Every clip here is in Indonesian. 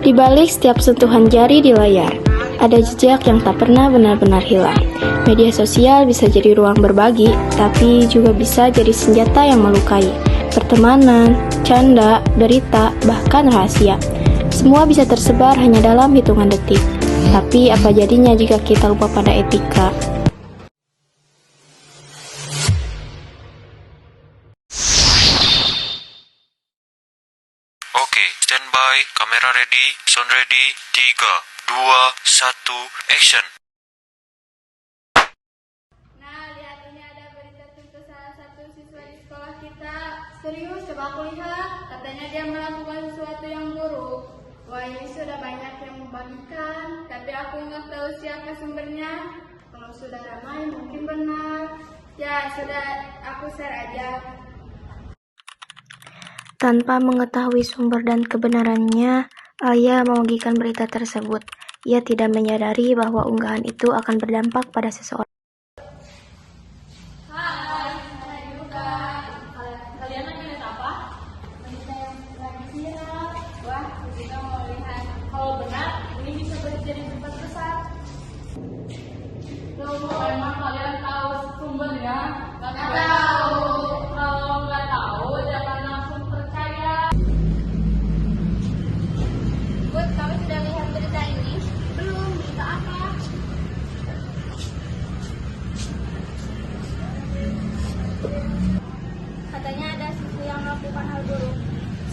Di balik setiap sentuhan jari di layar, ada jejak yang tak pernah benar-benar hilang. Media sosial bisa jadi ruang berbagi, tapi juga bisa jadi senjata yang melukai. Pertemanan, canda, berita, bahkan rahasia. Semua bisa tersebar hanya dalam hitungan detik. Tapi apa jadinya jika kita lupa pada etika? Oke, standby, kamera ready, sound ready, 3, 2, 1, action. Nah, lihat ini ada berita tentang salah satu siswa di sekolah kita. Serius, coba aku lihat. Katanya dia melakukan sesuatu yang buruk. Wah, ini sudah banyak yang membagikan, tapi aku nggak tahu siapa sumbernya. Kalau sudah ramai, mungkin benar. Ya, sudah aku share aja. Tanpa mengetahui sumber dan kebenarannya, Alia membagikan berita tersebut. Ia tidak menyadari bahwa unggahan itu akan berdampak pada seseorang. Hai, saya juga. Kalian lagi lihat apa? Berita yang lagi viral. Wah, kita mau lihat. Kalau benar, ini bisa jadi berita besar. Loh, emang kalian tahu sumbernya? Nggak tahu. Kalau nggak tahu, jangan langsung percaya. Bud, kamu sudah lihat berita ini? Belum, berita apa? Katanya ada siswa yang melakukan hal buruk.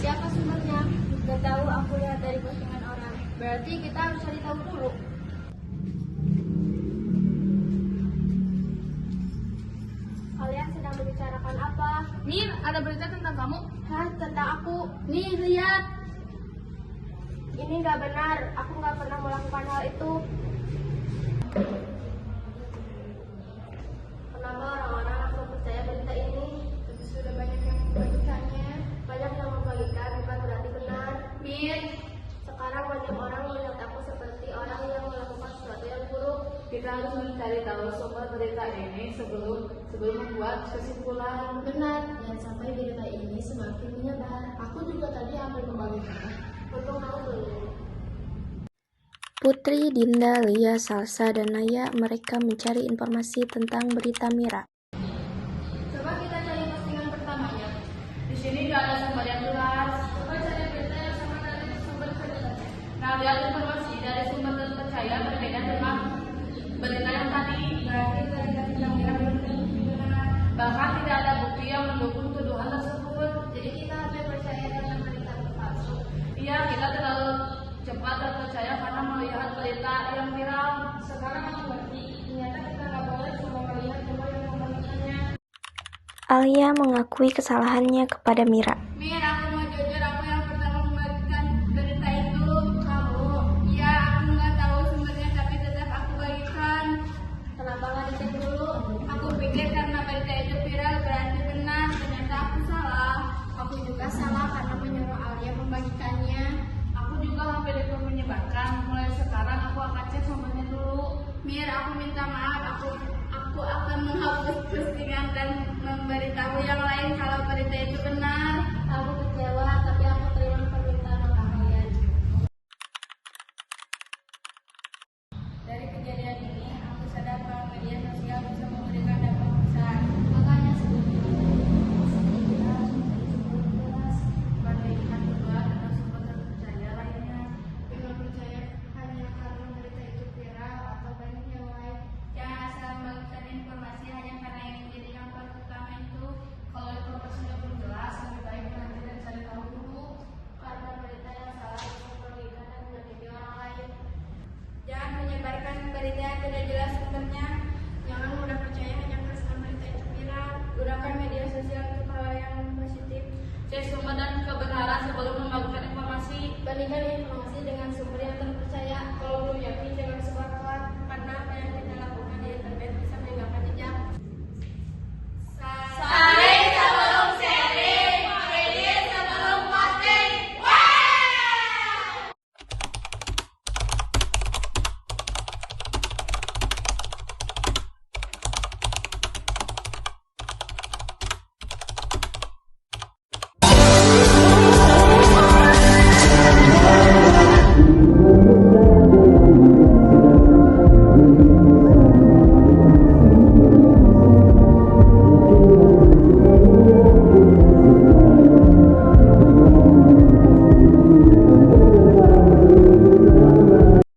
Siapa sumbernya? Gak tahu, aku lihat dari postingan orang. Berarti kita harus cari tahu dulu. Kalian sedang membicarakan apa? Mir, ada berita tentang kamu? Hah, tentang aku? Nih, lihat. Ini gak benar. Aku gak pernah melakukan hal itu. Kenapa orang-orang langsung percaya berita ini? Tapi sudah banyak yang membagikannya. Banyak yang membagikan bukan berarti benar. Mir, sekarang banyak orang melihat aku seperti orang yang melakukan sesuatu yang buruk. Kita harus mencari tahu sumber berita ini sebelum membuat kesimpulan. Benar, dan sampai berita ini semakin menyebar. Aku juga tadi hampir membagikannya. Untung tahu dulu. Putri, Dinda, Lia, Salsa, dan Naya mereka mencari informasi tentang berita Mira. Coba kita cari postingan pertamanya. Di sini nggak ada sumber yang jelas. Coba cari berita yang sama dari sumber beritanya. Nah, lihat informasi dari sumber terpercaya berbeda dengan berita yang tadi. Berarti berita tentang Mira belum tentu benar. Bahkan tidak ada bukti yang mendukung tuduhan tersebut. Jadi kita harus percaya dengan berita palsu. Iya, kita terlalu cepat terpercaya karena melihat berita yang viral. Sekarang aku ngerti. Ternyata kita nggak boleh cuma melihat coba yang membagikannya. Alia mengakui kesalahannya kepada Mira. Mir, aku mau jujur, aku yang pertama membagikan berita itu. Kamu? Iya, aku nggak tahu sumbernya, tapi tetap aku bagikan. Kenapa nggak dicek dulu? Aku pikir karena berita itu viral berarti benar. Ternyata aku salah. Aku juga salah karena menyuruh Alia membagikannya. Aku juga hampir itu menyebarkan. Mulai sekarang aku akan cek sumbernya dulu. Mir, aku minta maaf. Aku akan menghapus postingan dan memberitahu yang lain kalau berita itu benar. Aku kecewa, tapi aku terima permintaan kalian. Dari kejadian ini, aku sadar bahwa media sosial bisa memberikan dampak besar. Makanya sebelum kita harus jelas Bandingkan juga dengan sumber terpercaya lainnya. dengan percaya hanya karena berita itu viral atau banyak yang lain. Jangan asal membagikan informasi hanya karena ingin jadi yang paling utama itu. Kalau informasinya belum jelas, lebih baik nanti dan cari tahu dulu. Karena berita yang salah bisa merugikan dan menyakiti orang lain. Jangan menyebarkan berita yang tidak jelas sumbernya. Jangan mudah percaya hanya karena berita itu viral. Gunakan media sosial untuk hal yang positif. Cek sumber dan kebenaran sebelum membagikan informasi. Bandingkan informasi dengan sumber yang